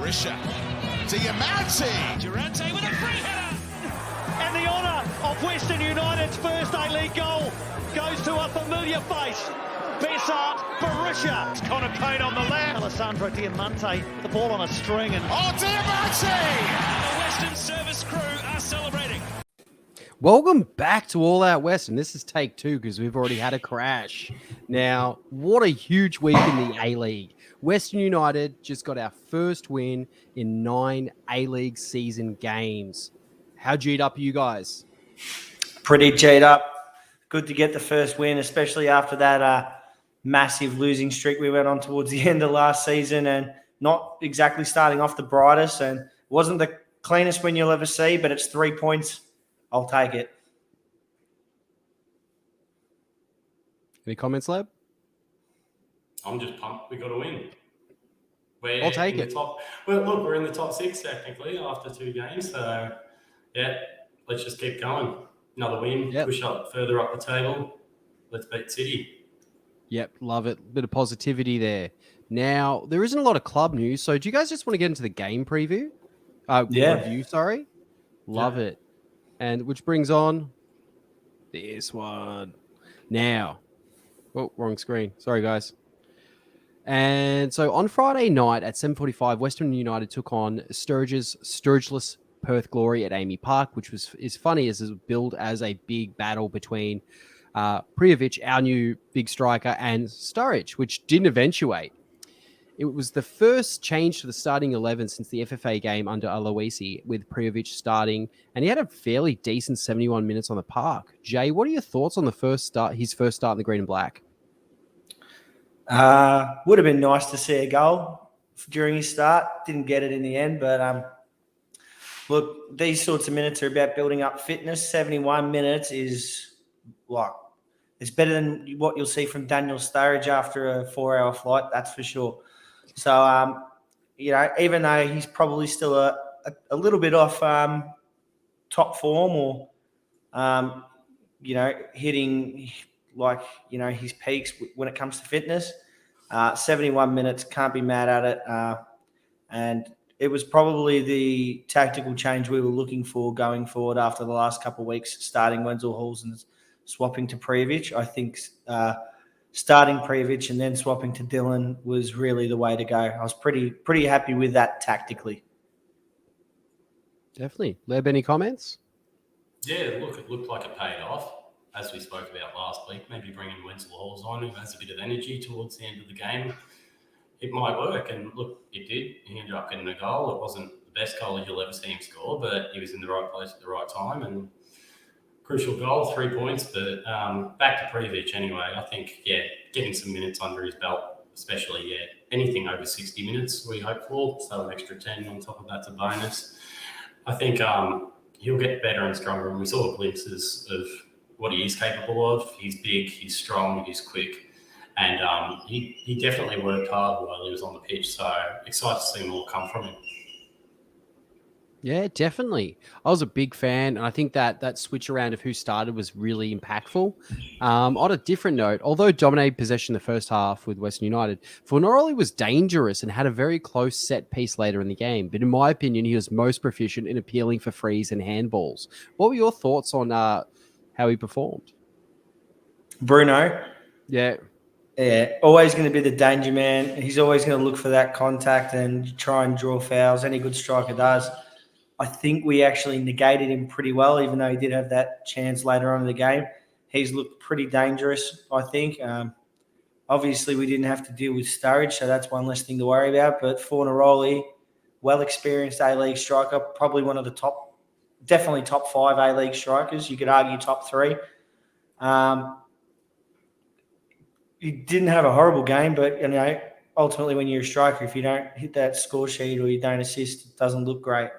Barisha. Diamante. Durante with a free header. And the honour of Western United's first A-League goal goes to a familiar face. Bessart Barisha. It's Connor Payne on the left. Alessandro Diamante, the ball on a string. And Diamante! The Western service crew are celebrating. Welcome back to All Out West, and this is take 2 because we've already had a crash. Now, what a huge week in the A-League. Western United just got our first win in 9 A-League season games. How G'd up are you guys? Pretty G'd up. Good to get the first win, especially after that massive losing streak we went on towards the end of last season, and not exactly starting off the brightest, and it wasn't the cleanest win you'll ever see, but it's 3 points. I'll take it. Any comments, Lab? I'm just pumped we got a win. I'll take it. Well, look, we're in the top 6 technically after 2 games. So, yeah, let's just keep going. Another win, push up further up the table. Let's beat City. Yep, love it. Bit of positivity there. Now, there isn't a lot of club news, so do you guys just want to get into the game preview? Review, sorry. Love it. And which brings on this one. Now, wrong screen. Sorry, guys. And so on Friday night at 7:45, Western United took on Sturgeless Perth Glory at Amy Park, which is funny as it was billed as a big battle between Prijovic, our new big striker, and Sturridge, which didn't eventuate. It was the first change to the starting 11 since the FFA game under Aloisi, with Prijovic starting, and he had a fairly decent 71 minutes on the park. Jay, what are your thoughts on his first start in the green and black? Would have been nice to see a goal during his start. Didn't get it in the end, but look, these sorts of minutes are about building up fitness. 71 minutes is it's better than what you'll see from Daniel Sturridge after a 4-hour flight, that's for sure. So, even though he's probably still a little bit off top form or, hitting his peaks when it comes to fitness, 71 minutes, can't be mad at it. And it was probably the tactical change we were looking for going forward after the last couple of weeks, starting Wenzel Halls and swapping to Prijovic. I think starting Prijovic and then swapping to Dylan was really the way to go. I was pretty happy with that tactically. Definitely. Leb, any comments? Yeah, look, it looked like it paid off, as we spoke about last week. Maybe bringing Wenzel Halls on, who has a bit of energy towards the end of the game. It might work, and look, it did. He ended up getting a goal. It wasn't the best goal you'll ever see him score, but he was in the right place at the right time, and crucial goal, 3 points. But back to Prijovic anyway. I think, getting some minutes under his belt, especially, anything over 60 minutes we hope for. So an extra 10 on top of that's a bonus. I think he'll get better and stronger, and we saw glimpses of what he is capable of. He's big, he's strong, he's quick, and he definitely worked hard while he was on the pitch. So excited to see more come from him. Yeah, definitely. I was a big fan, and I think that switch around of who started was really impactful. On a different note, although dominated possession the first half with Western United, Fornaroli was dangerous and had a very close set piece later in the game. But in my opinion, he was most proficient in appealing for frees and handballs. What were your thoughts on how he performed? Bruno? Yeah, always going to be the danger man. He's always going to look for that contact and try and draw fouls. Any good striker does. I think we actually negated him pretty well, even though he did have that chance later on in the game. He's looked pretty dangerous, I think. Obviously, we didn't have to deal with Sturridge, so that's one less thing to worry about. But Fornaroli, well-experienced A-League striker, probably one of the definitely top 5 A-League strikers. You could argue top 3. He didn't have a horrible game, but, ultimately when you're a striker, if you don't hit that score sheet or you don't assist, it doesn't look great.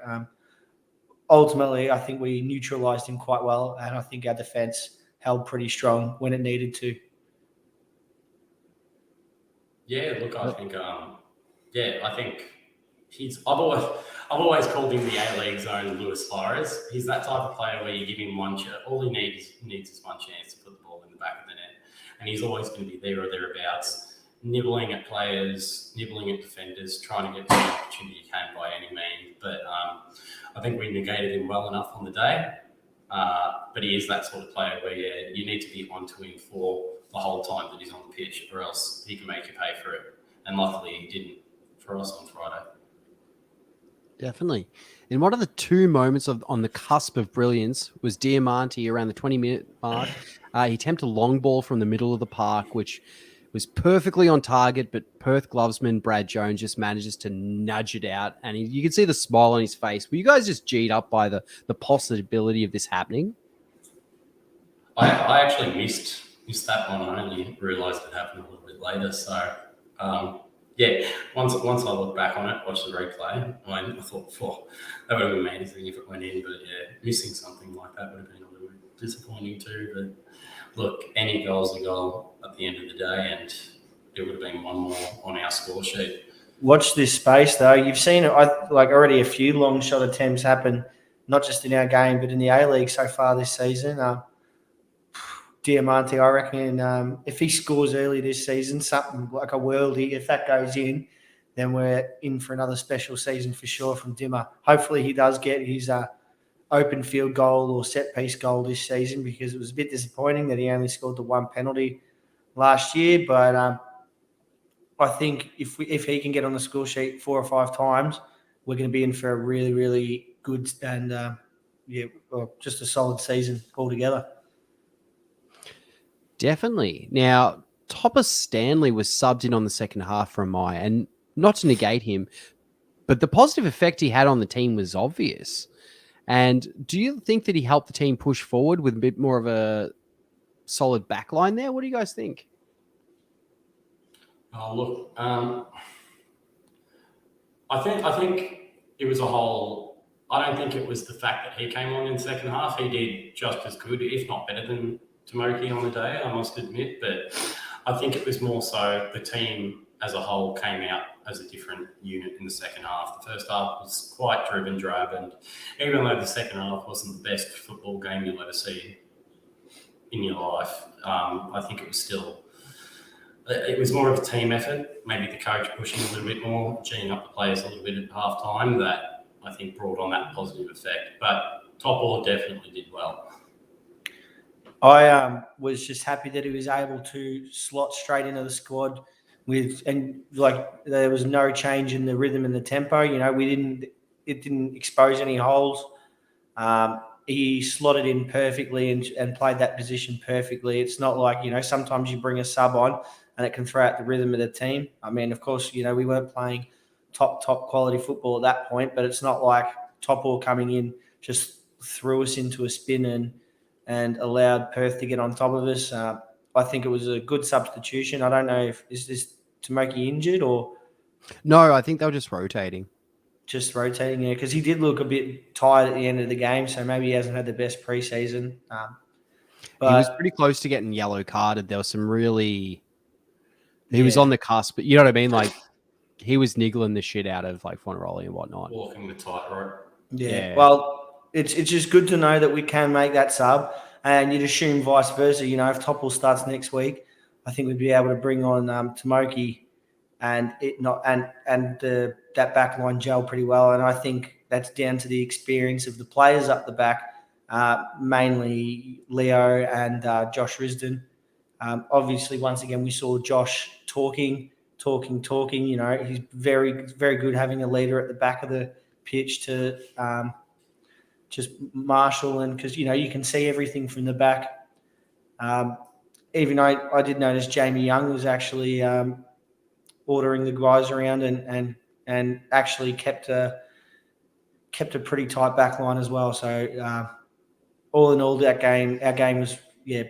Ultimately, I think we neutralised him quite well, and I think our defence held pretty strong when it needed to. Yeah, look, I think, I think I've always called him the A-League's own Luis Suarez. He's that type of player where you give him one chance. All he needs is one chance to put the ball in the back of the net, and he's always going to be there or thereabouts. nibbling at players, nibbling at defenders, trying to get the opportunity he can by any means. But I think we negated him well enough on the day. But he is that sort of player where you need to be onto him for the whole time that he's on the pitch, or else he can make you pay for it. And luckily he didn't for us on Friday. Definitely. And one of the two moments on the cusp of brilliance was Diamante around the 20-minute mark. He attempted a long ball from the middle of the park, which was perfectly on target, but Perth glovesman Brad Jones just manages to nudge it out. And you can see the smile on his face. Were you guys just G'd up by the possibility of this happening? I actually missed that one. I only realised it happened a little bit later. So, once I look back on it, watch the replay, I thought, that would have been amazing if it went in. But missing something like that would have been a little bit disappointing too. But look, any goal's a goal at the end of the day, and it would have been one more on our score sheet. Watch this space, though. You've seen already a few long shot attempts happen, not just in our game, but in the A-League so far this season. Diamante, I reckon if he scores early this season, something like a worldie, if that goes in, then we're in for another special season for sure from Dimmer. Hopefully he does get his open field goal or set-piece goal this season, because it was a bit disappointing that he only scored the one penalty last year. But I think if he can get on the score sheet 4 or 5 times, we're going to be in for a really, really good and, just a solid season altogether. Definitely. Now, Topper Stanley was subbed in on the second half from Maya, and not to negate him, but the positive effect he had on the team was obvious. And do you think that he helped the team push forward with a bit more of a solid backline there? What do you guys think? Oh, look, I think it was a whole. I don't think it was the fact that he came on in the second half. He did just as good, if not better than Tomoki on the day, I must admit. But I think it was more so the team as a whole came out as a different unit in the second half. The first half was quite drab, and even though the second half wasn't the best football game you'll ever see in your life, I think it was still. It was more of a team effort, maybe the coach pushing a little bit more, geeing up the players a little bit at half-time, that I think brought on that positive effect. But Topper definitely did well. I was just happy that he was able to slot straight into the squad there was no change in the rhythm and the tempo. It didn't expose any holes. He slotted in perfectly and played that position perfectly. It's not like, sometimes you bring a sub on and it can throw out the rhythm of the team. I mean, of course, we weren't playing top quality football at that point, but it's not like Topor coming in just threw us into a spin and allowed Perth to get on top of us. I think it was a good substitution. I don't know is this Tomoki injured or? No, I think they were just rotating. Just rotating, yeah, because he did look a bit tired at the end of the game, so maybe he hasn't had the best preseason. But he was pretty close to getting yellow carded. There was some really... He was on the cusp, but you know what I mean? Like, he was niggling the shit out of, Fonaroli and whatnot. Walking the tightrope. Yeah. Well, it's just good to know that we can make that sub, and you'd assume vice versa. If Topple starts next week, I think we'd be able to bring on Tomoki that back line gel pretty well. And I think that's down to the experience of the players up the back, mainly Leo and Josh Risdon. Obviously, once again, we saw Josh talking. He's very, very good having a leader at the back of the pitch to just marshal, and because, you can see everything from the back. Even I did notice Jamie Young was actually ordering the guys around and actually kept a pretty tight back line as well. So all in all, our game was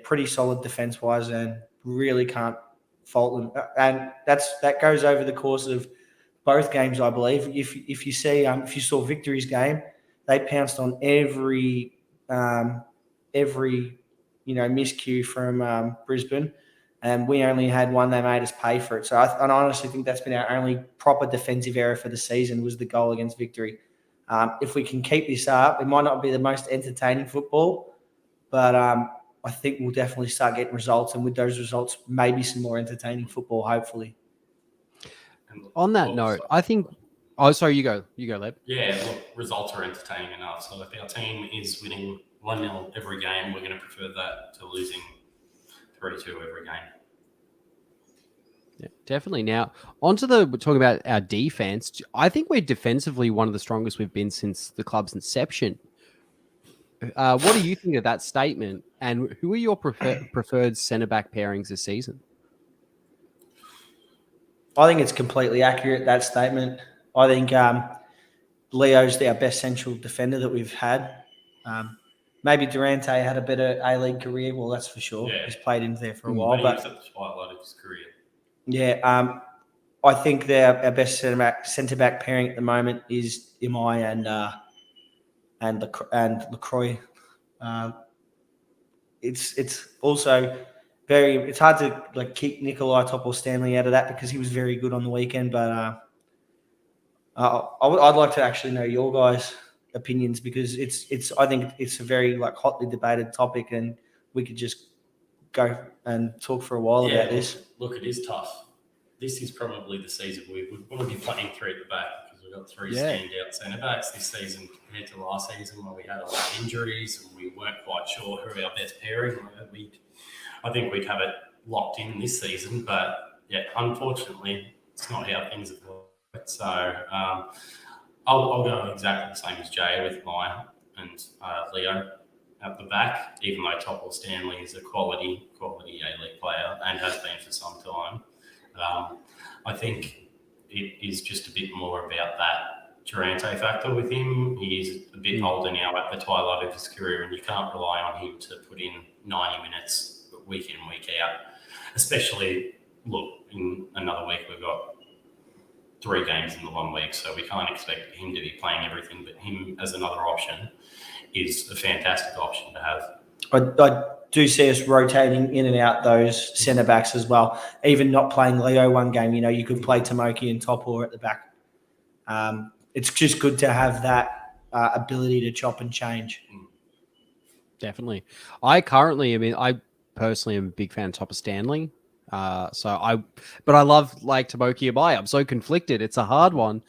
pretty solid defense wise, and really can't fault them. And that goes over the course of both games, I believe. If you saw Victory's game, they pounced on every miscue from Brisbane. And we only had one. They made us pay for it. So I honestly think that's been our only proper defensive error for the season, was the goal against Victory. If we can keep this up, it might not be the most entertaining football, but I think we'll definitely start getting results. And with those results, maybe some more entertaining football, hopefully. And On that note, I think. Oh, sorry, you go, Leb. Yeah, look, results are entertaining enough. So if our team is winning 1-0 every game, we're going to prefer that to losing 3-2 every game. Yeah, definitely. Now, we're talking about our defense. I think we're defensively one of the strongest we've been since the club's inception. What do you think of that statement? And who are your preferred centre back pairings this season? I think it's completely accurate, that statement. I think Leo's our best central defender that we've had. Maybe Durante had a better A-League career. Well, that's for sure. Yeah. He's played in there for a while. But he was at the twilight of his career. Yeah, I think our best centre back pairing at the moment is Imai and LaCroix. It's also it's hard to kick Nikolai Topor-Stanley out of that because he was very good on the weekend. But I'd like to actually know your guys' opinions because I think it's a very hotly debated topic, and we could just go and talk for a while about this. Look, it is tough. This is probably the season we would want to be playing three at the back because we've got three standout centre backs this season compared to last season where we had a lot of injuries and we weren't quite sure who our best pairing were. I think we'd have it locked in this season, but yeah, unfortunately, it's not how things have worked. So I'll go exactly the same as Jay with Maya and Leo at the back, even though Topor-Stanley is a quality A-League player and has been for some time. I think it is just a bit more about that Durante factor with him. He is a bit older now at the twilight of his career, and you can't rely on him to put in 90 minutes week in, week out. Especially, look, in another week we've got 3 games in the 1 week, so we can't expect him to be playing everything, but him as another option is a fantastic option to have. I do see us rotating in and out those centre backs as well. Even not playing Leo one game, you could play Tomoki and Topor at the back. It's just good to have that ability to chop and change. Definitely. I personally am a big fan of Topor-Stanley. But I love Tomoki Abai. I'm so conflicted. It's a hard one,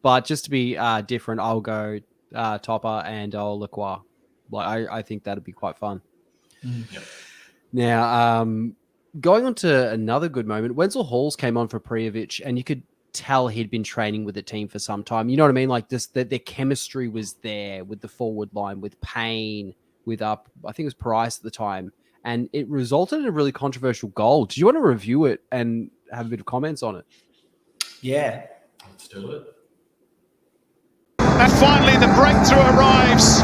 but just to be different, I'll go Topper and I'll LaCroix. I think that'd be quite fun. Yep. Now, going on to another good moment, Wenzel Halls came on for Prijovic, and you could tell he'd been training with the team for some time. You know what I mean? That their chemistry was there with the forward line, with Payne, with I think it was Price at the time, and it resulted in a really controversial goal. Do you want to review it and have a bit of comments on it? Yeah. Let's do it. And finally the breakthrough arrives,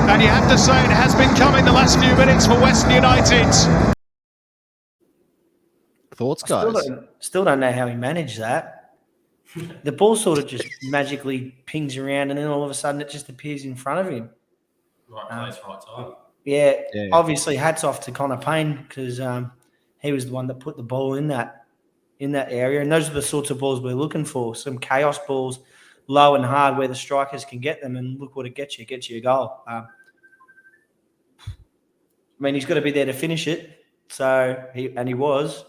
and you have to say it has been coming the last few minutes for Western United. Thoughts, guys? Still don't know how he managed that. The ball sort of just magically pings around, and then all of a sudden it just appears in front of him. Right place, right time. Yeah, obviously hats off to Connor Payne because he was the one that put the ball in that area, and those are the sorts of balls we're looking for. Some chaos balls, low and hard, where the strikers can get them, and look what it gets you. It gets you a goal. He's got to be there to finish it. So he was.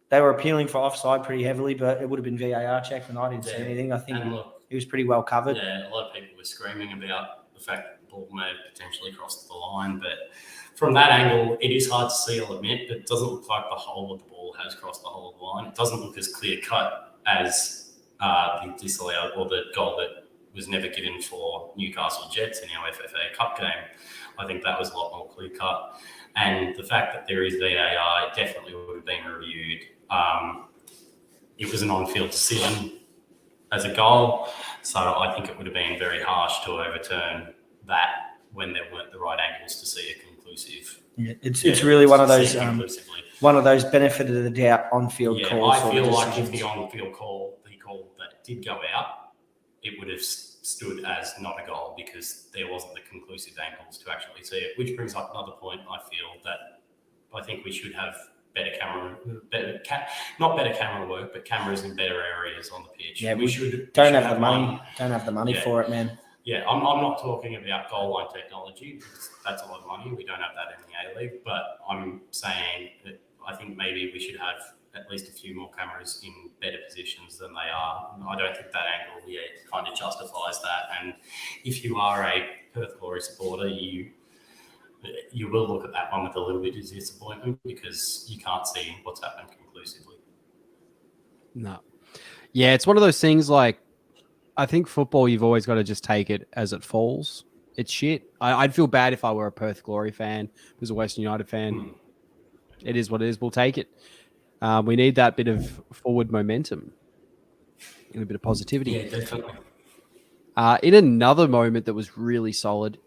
They were appealing for offside pretty heavily, but it would have been VAR checked, and I didn't see anything. I think he was pretty well covered. Yeah, a lot of people were screaming about the fact that the ball may have potentially crossed the line, but from that angle, it is hard to see, I'll admit, but it doesn't look like the whole of the ball has crossed the whole of the line. It doesn't look as clear-cut as the disallowed or the goal that was never given for Newcastle Jets in our FFA Cup game. I think that was a lot more clear-cut. And the fact that there is VAR, it definitely would have been reviewed. It was an on-field decision as a goal, so I think it would have been very harsh to overturn that when there weren't the right angles to see a conclusive. Yeah, it's really one of those benefit of the doubt on-field calls. I feel like if the on-field call that did go out, it would have stood as not a goal because there wasn't the conclusive angles to actually see it. Which brings up another point. I feel that I think we should have not better camera work, but cameras in better areas on the pitch. Yeah, we don't have the money for it, man. Yeah, I'm not talking about goal line technology because that's a lot of money. We don't have that in the A-League, but I'm saying that I think maybe we should have at least a few more cameras in better positions than they are. I don't think that angle kind of justifies that. And if you are a Perth Glory supporter, you will look at that one with a little bit of disappointment because you can't see what's happened conclusively. No. Yeah, it's one of those things like, I think football, you've always got to just take it as it falls. It's shit. I'd feel bad if I were a Perth Glory fan, as a Western United fan. It is what it is. We'll take it. We need that bit of forward momentum and a bit of positivity. Yeah, definitely. In another moment that was really solid,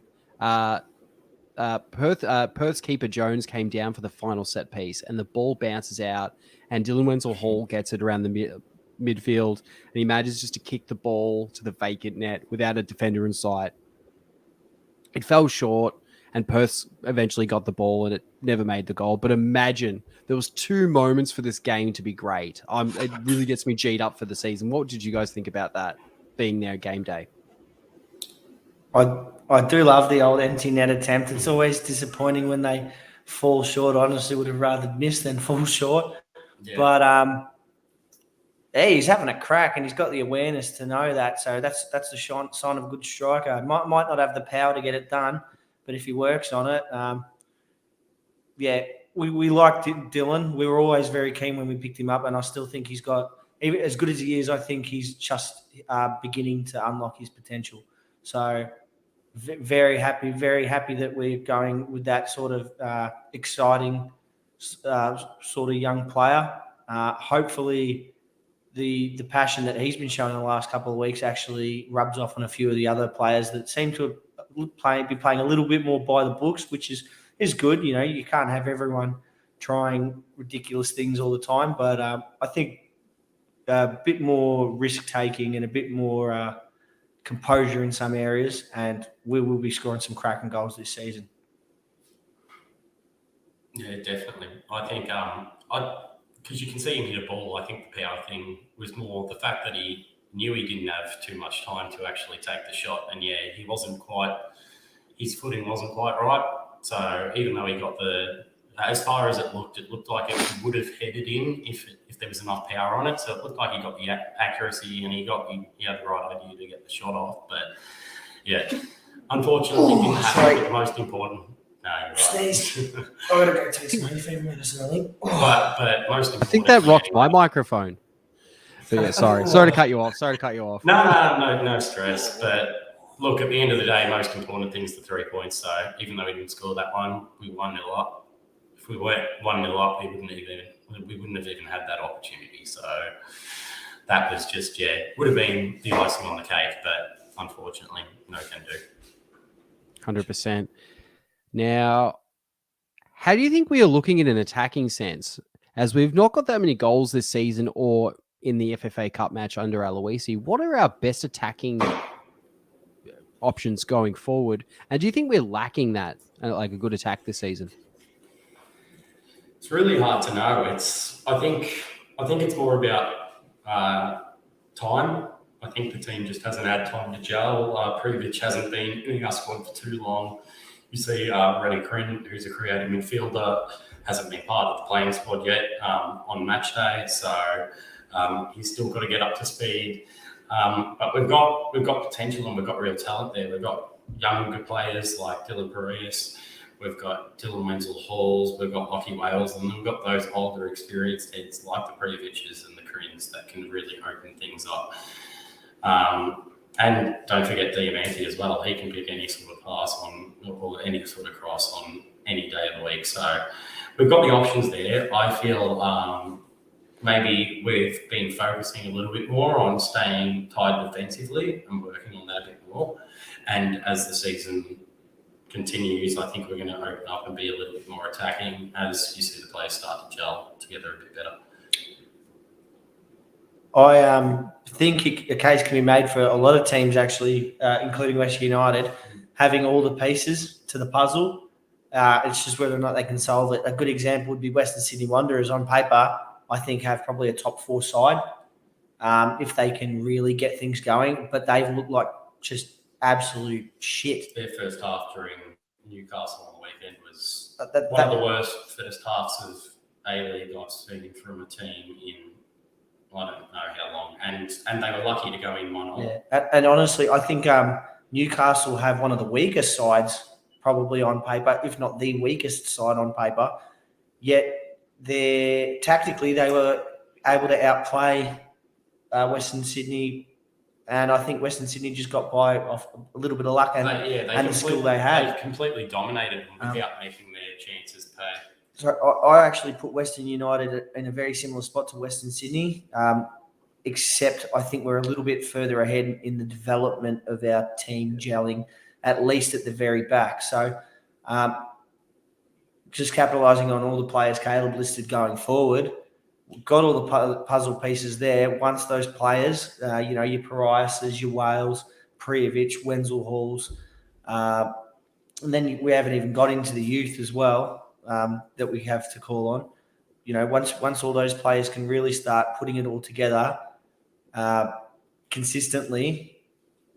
Perth's keeper Jones came down for the final set piece, and the ball bounces out, and Dylan Wenzel-Hall gets it around the midfield, and he manages just to kick the ball to the vacant net without a defender in sight. It fell short, and Perth eventually got the ball, and it never made the goal. But imagine there was 2 moments for this game to be great. It really gets me G'd up for the season. What did you guys think about that, being there game day? I do love the old empty net attempt. It's always disappointing when they fall short. Honestly, would have rather miss than fall short. Yeah. But yeah, he's having a crack, and he's got the awareness to know that. So that's the sign of a good striker. Might not have the power to get it done, but if he works on it, yeah, we liked Dylan. We were always very keen when we picked him up, and I still think he's got, even as good as he is, I think he's just beginning to unlock his potential. So very happy that we're going with that sort of exciting sort of young player. Hopefully the passion that he's been showing in the last couple of weeks actually rubs off on a few of the other players that seem to be playing a little bit more by the books, which is good. You know, you can't have everyone trying ridiculous things all the time, but I think a bit more risk-taking and a bit more composure in some areas, and we will be scoring some cracking goals this season. Yeah, definitely. I think because you can see him hit a ball, I think the power thing was more the fact that he knew he didn't have too much time to actually take the shot. And yeah, his footing wasn't quite right. So even though he got as far as it looked like it would have headed in if there was enough power on it. So it looked like he got the accuracy and he had the right idea to get the shot off. But yeah, unfortunately, it didn't happen. The most important. No, you're right. Sneeze. I'm going to go take some fever medicine, I think. But most important. I think that rocked my microphone. But yeah, sorry to cut you off. No stress. But look, at the end of the day, most important thing is the 3 points. So even though we didn't score that one, we 1-0 up. If we weren't 1-0 up, we wouldn't have even had that opportunity. So that was just, would have been the icing on the cake, but unfortunately, no can do. 100%. Now, how do you think we are looking in an attacking sense? As we've not got that many goals this season or in the FFA Cup match under Aloisi, what are our best attacking options going forward? And do you think we're lacking that, like a good attack this season? It's really hard to know. I think it's more about time. I think the team just hasn't had time to gel. Privic hasn't been in our squad for too long. You see Reddy Crin, who's a creative midfielder, hasn't been part of the playing squad yet on match day. So he's still got to get up to speed. But we've got potential and we've got real talent there. We've got young good players like Dylan Parias. We've got Dylan Wenzel-Halls. We've got Lockie Wales, and we've got those older experienced heads like the Priviches and the Crins that can really open things up. And don't forget Diamante as well. He can pick any sort of pass on or any sort of cross on any day of the week. So we've got the options there. I feel maybe we've been focusing a little bit more on staying tight defensively and working on that a bit more. And as the season continues, I think we're going to open up and be a little bit more attacking as you see the players start to gel together a bit better. I think a case can be made for a lot of teams, actually, including West United, having all the pieces to the puzzle. It's just whether or not they can solve it. A good example would be Western Sydney Wanderers. On paper, I think have probably a top 4 side if they can really get things going. But they've looked like just absolute shit. Their first half during Newcastle on the weekend was one of the worst first halves of A-League I've seen from a team in I don't know how long, and they were lucky to go in 1-0. Yeah, and honestly, I think Newcastle have one of the weakest sides probably on paper, if not the weakest side on paper. Yet tactically they were able to outplay Western Sydney, and I think Western Sydney just got by off a little bit of luck and the skill they had. They completely dominated them without making their chances pay. So I actually put Western United in a very similar spot to Western Sydney, except I think we're a little bit further ahead in the development of our team gelling, at least at the very back. So just capitalising on all the players Caleb listed going forward, we've got all the puzzle pieces there. Once those players, your Pariases, your Wales, Prijovic, Wenzel Halls, and then we haven't even got into the youth as well. That we have to call on. Once all those players can really start putting it all together consistently,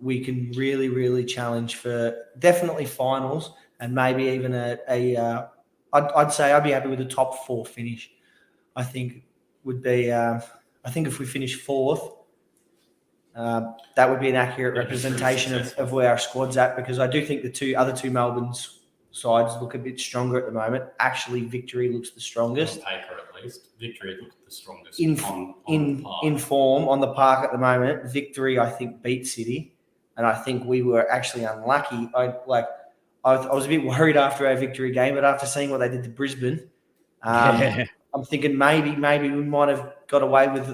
we can really, really challenge for definitely finals and maybe even I'd say I'd be happy with a top 4 finish. I think would be. I think if we finish 4th, that would be an accurate representation of where our squad's at, because I do think the other two Melbourne's sides look a bit stronger at the moment. Actually, Victory looks the strongest. On paper, at least. Victory looks the strongest in form on the park at the moment. Victory, I think, beat City, and I think we were actually unlucky. I was a bit worried after our Victory game, but after seeing what they did to Brisbane, I'm thinking maybe we might have got away with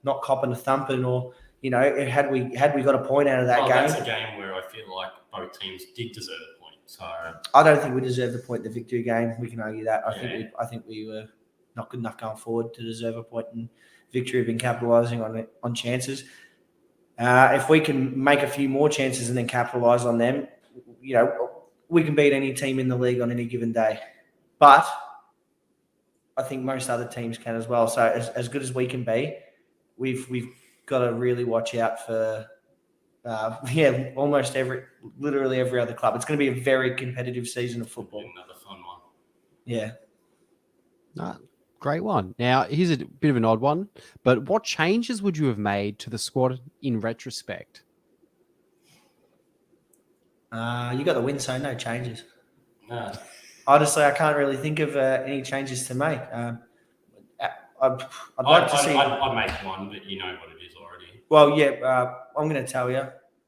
not copping a thumping, or had we got a point out of that game. That's a game where I feel like both teams did deserve a point. So I don't think we deserved the point in the Victory game. We can argue that. I think we were not good enough going forward to deserve a point, and Victory have been capitalising on chances. If we can make a few more chances and then capitalise on them, we can beat any team in the league on any given day. But I think most other teams can as well. So as good as we can be, we've got to really watch out for literally every other club. It's going to be a very competitive season of football. Another fun one. Yeah. Great one. Now, here's a bit of an odd one, but what changes would you have made to the squad in retrospect? You got the win, so no changes. No. Honestly, I can't really think of any changes to make. I'd make one, but you know what it is already. Well, yeah, I'm going to tell you.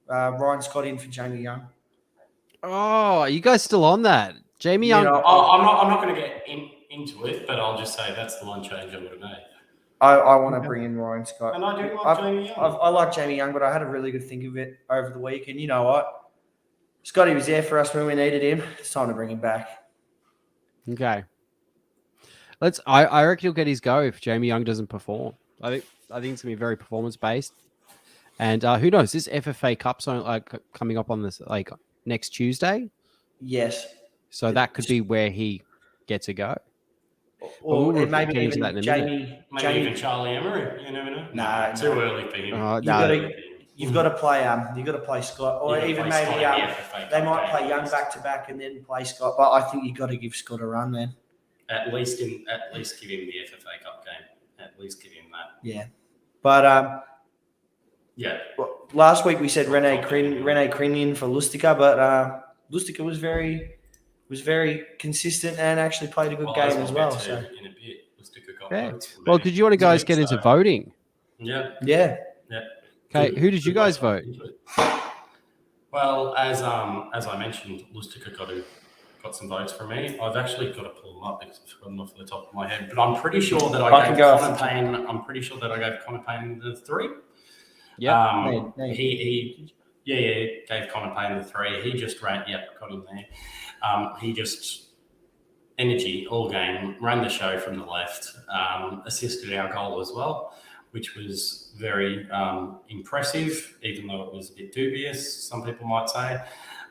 Ryan Scott in for Jamie Young. Oh, are you guys still on that? Jamie Young. I'm not going to get into it, but I'll just say that's the one change I would have made. I want to bring in Ryan Scott. And I do like Jamie Young. I like Jamie Young, but I had a really good think of it over the week. And you know what? Scotty was there for us when we needed him. It's time to bring him back. Okay. I reckon he'll get his go if Jamie Young doesn't perform. I think it's gonna be very performance based. And who knows? This FFA Cup's coming up on this next Tuesday. Yes. So that could be where he gets a go. Or maybe even Jamie. Even Charlie Emery. You never know. Nah, too early for him. You've got to play Scott, or even maybe they might play Young back to back and then play Scott. But I think you've got to give Scott a run, man. At least give him the FFA Cup game. At least give him that. Yeah, but yeah. Well, last week we said Rene Krinian for Lustica, but Lustica was very consistent and actually played a good game as well. So in a bit, Lustica got votes. Well, did you want to guys get into voting? Yeah. Okay, who did you guys vote? Well, as I mentioned, Lustica got some votes from me. I've actually got to pull them up because I've forgotten off the top of my head. But I'm pretty sure that I gave Connor Payne the 3. Yeah. He gave Connor Payne the 3. He just ran. Yep, got him there. He just energy all game, ran the show from the left, assisted our goal as well, which was very impressive, even though it was a bit dubious, some people might say.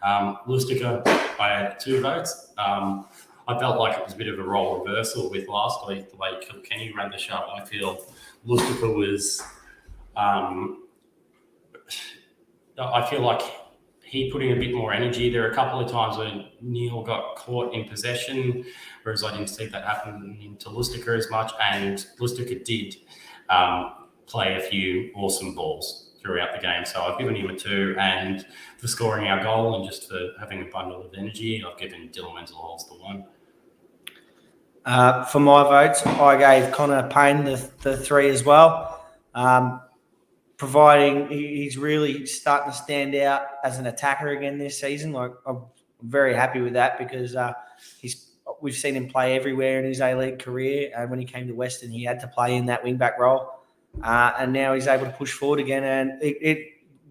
Lustica, I had 2 votes. I felt like it was a bit of a role reversal with last week, the way Kilkenny ran the show. I feel Lustica was... I feel like he put in a bit more energy. There are a couple of times when Neil got caught in possession, whereas I didn't see that happen into Lustica as much, and Lustica did play a few awesome balls throughout the game. So I've given him a 2, and for scoring our goal and just for having a bundle of energy, I've given Dylan Wenzel-Halls the 1. For my votes, I gave Connor Payne the 3 as well. Providing he's really starting to stand out as an attacker again this season. Like, I'm very happy with that because we've seen him play everywhere in his A-League career. And when he came to Western, he had to play in that wing-back role. And now he's able to push forward again. And it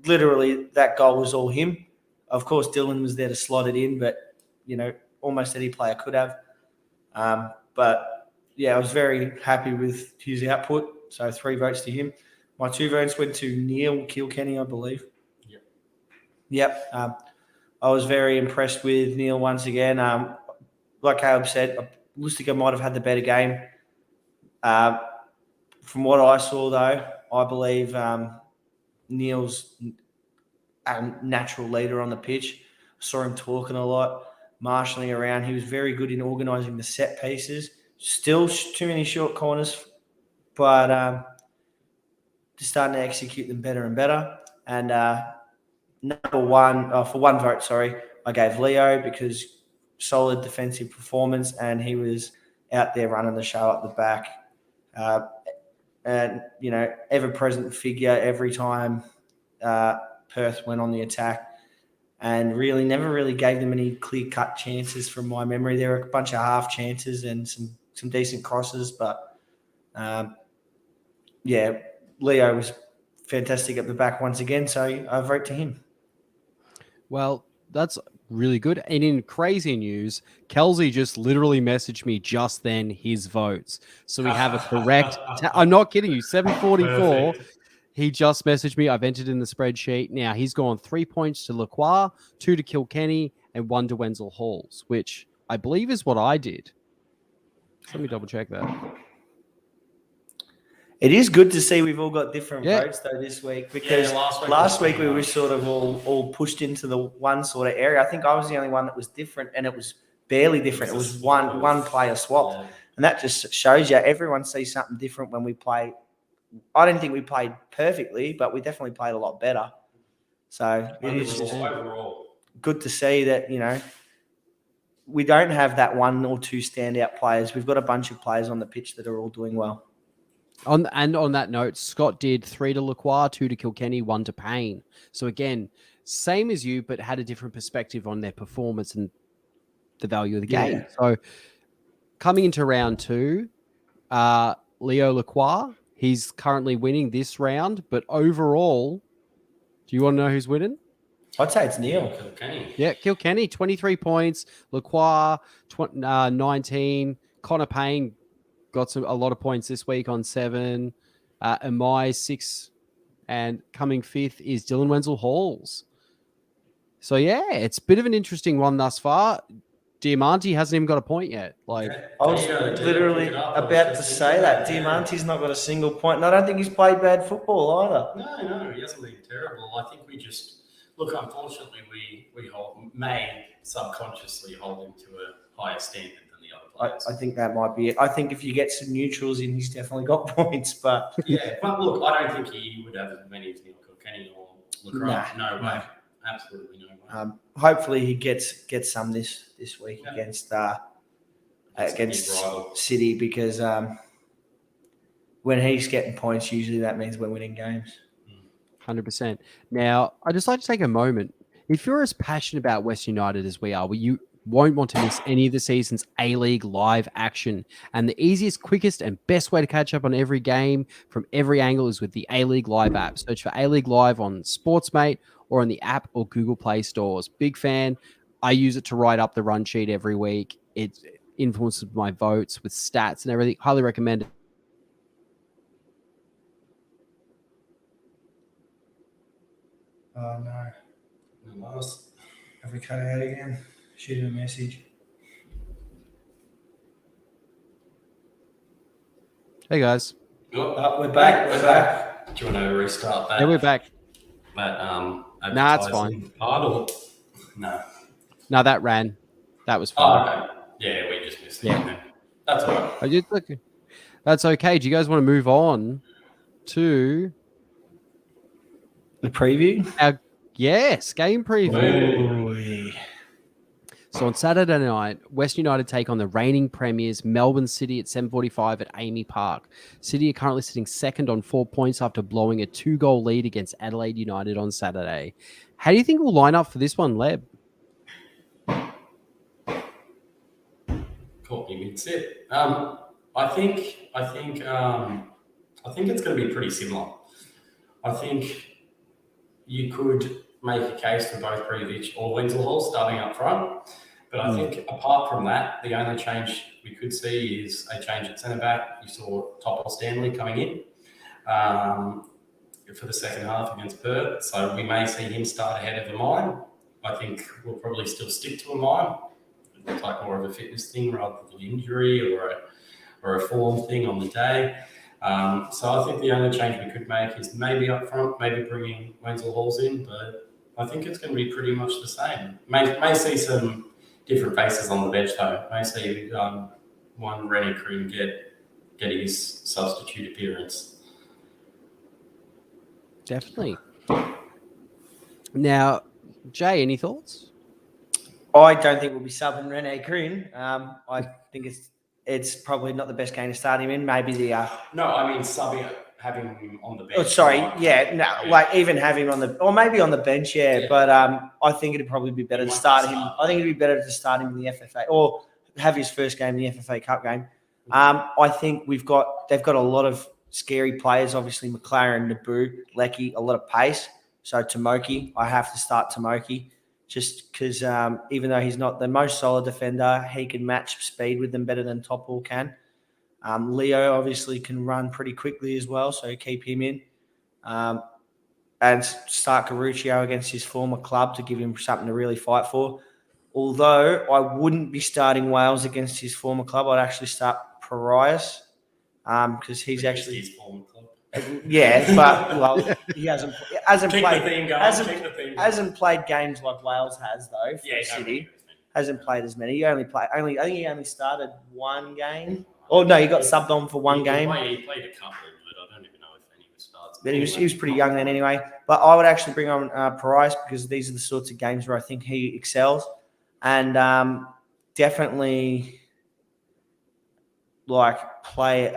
literally, that goal was all him. Of course, Dylan was there to slot it in, but, almost any player could have. But, yeah, I was very happy with his output. So 3 votes to him. My 2 votes went to Neil Kilkenny, I believe. Yep. I was very impressed with Neil once again. Like Caleb said, Lustica might have had the better game. From what I saw, though, I believe Neil's a natural leader on the pitch. I saw him talking a lot, marshalling around. He was very good in organising the set pieces. Still too many short corners, but just starting to execute them better and better. And for 1 vote, I gave Leo because solid defensive performance, and he was out there running the show up the back. And, ever-present figure every time Perth went on the attack, and really never really gave them any clear-cut chances from my memory. There were a bunch of half chances and some decent crosses, but, Leo was fantastic at the back once again, so I vote to him. Well, that's really good. And in crazy news, Kelsey just literally messaged me just then his votes. So we have a correct... I'm not kidding you. 744. Perfect. He just messaged me. I've entered in the spreadsheet. Now, he's gone 3 points to Lacroix, 2 to Kilkenny, and 1 to Wenzel-Halls, which I believe is what I did. So let me double check that. It is good to see we've all got different votes though this week, because last week we were sort of all pushed into the one sort of area. I think I was the only one that was different, and it was barely different. It was one player swap, and that just shows you everyone sees something different when we play. I don't think we played perfectly, but we definitely played a lot better. So it is just good to see that we don't have that 1 or 2 standout players. We've got a bunch of players on the pitch that are all doing well. On that note, Scott did 3 to Lacroix, 2 to Kilkenny, 1 to Payne. So again, same as you, but had a different perspective on their performance and the value of the game. So coming into round 2, Leo Lacroix, he's currently winning this round, but overall, do you want to know who's winning? I'd say it's Neil. Kilkenny. Yeah, Kilkenny, 23 points. Lacroix, 19. Connor Payne got a lot of points this week on 7. Amai, 6. And coming 5th is Dylan Wenzel-Halls. So, yeah, it's a bit of an interesting one thus far. Diamante hasn't even got a point yet. I was literally about to say that. Diamante's not got a single point, and I don't think he's played bad football either. No, he hasn't been terrible. I think we just... Look, unfortunately, we may subconsciously hold him to a higher standard than the other players. I think that might be it. I think if you get some neutrals in, he's definitely got points. But but look, I don't think he would have as many as Neil Kilkenny or Lacroix. No way. Absolutely no way. Hopefully he gets some this week against City, because when he's getting points, usually that means we're winning games. 100%. Now, I'd just like to take a moment. If you're as passionate about West United as we are, you won't want to miss any of the season's A-League live action. And the easiest, quickest, and best way to catch up on every game from every angle is with the A-League Live app. Search for A-League Live on Sportsmate or on the app or Google Play stores. Big fan. I use it to write up the run sheet every week. It influences my votes with stats and everything. Highly recommend it. Oh, no. Have we cut out again? Shoot him a message. Hey, guys. We're back. Do you want to restart that? Yeah, we're back. That Nah, it's fine. advertising part or no? No, that ran. That was Oh, fine. okay. Yeah, we just missed it. Yeah. Yeah. That's all right. I just look. That's okay. Do you guys want to move on to The preview. our game preview? Oy. So on Saturday night, Western United take on the reigning premiers, Melbourne City at 7:45 at Amy Park. City are currently sitting second on 4 points after blowing a 2-goal lead against Adelaide United on Saturday. How do you think we'll line up for this one, Leb? Caught me mid-sit. I think it's going to be pretty similar. I think you could make a case for both Previch or Wenzel Hall starting up front. But I think apart from that, the only change we could see is a change at centre-back. You saw Topple Stanley coming in for the second half against Perth. So we may see him start ahead of Amine. I think we'll probably still stick to Amine. It looks like more of a fitness thing rather than an injury or a form thing on the day. So I think the only change we could make is maybe up front, maybe bringing Wenzel Halls in, but I think it's going to be pretty much the same. May see some different faces on the bench though. May see one Rennie Kroon get his substitute appearance. Definitely. Now, Jay, any thoughts? I don't think we'll be subbing Rene Kroon. I think it's probably not the best game to start him in. Maybe the No, I mean having him on the bench. Oh, sorry, like even have him on the, or maybe on the bench, yeah. But I think it'd probably be better to start him. I think it'd be better to start him in the FFA or have his first game in the FFA Cup game. I think they've got a lot of scary players. Obviously, McLaren, Naboo, Lecky, a lot of pace. So Tomoki, I have to start Tomoki just because even though he's not the most solid defender, he can match speed with them better than Topple can. Leo obviously can run pretty quickly as well, so keep him in. And start Caruccio against his former club to give him something to really fight for. Although I wouldn't be starting Wales against his former club, I'd actually start Parias because he's actually his former club. Yeah, but well, he hasn't played games like Wales has though. For City hasn't played as many. I think he only started one game. Oh no, he got subbed on for one game. He played a couple, but I don't even know if any was starts. But he was pretty young then anyway. But I would actually bring on Price because these are the sorts of games where I think he excels, and definitely like play.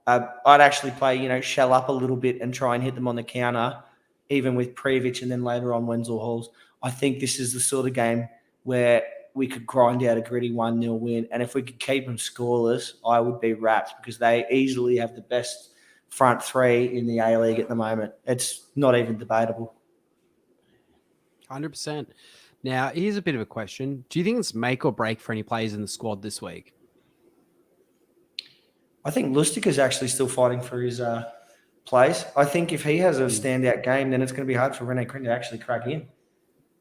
I'd actually play, shell up a little bit and try and hit them on the counter, even with Previch and then later on Wenzel Halls. I think this is the sort of game where we could grind out a gritty 1-0 win. And if we could keep them scoreless, I would be wrapped because they easily have the best front three in the A-League at the moment. It's not even debatable. 100%. Now, here's a bit of a question. Do you think it's make or break for any players in the squad this week? I think Lustig is actually still fighting for his place. I think if he has a standout game, then it's going to be hard for Rene Kroon to actually crack in.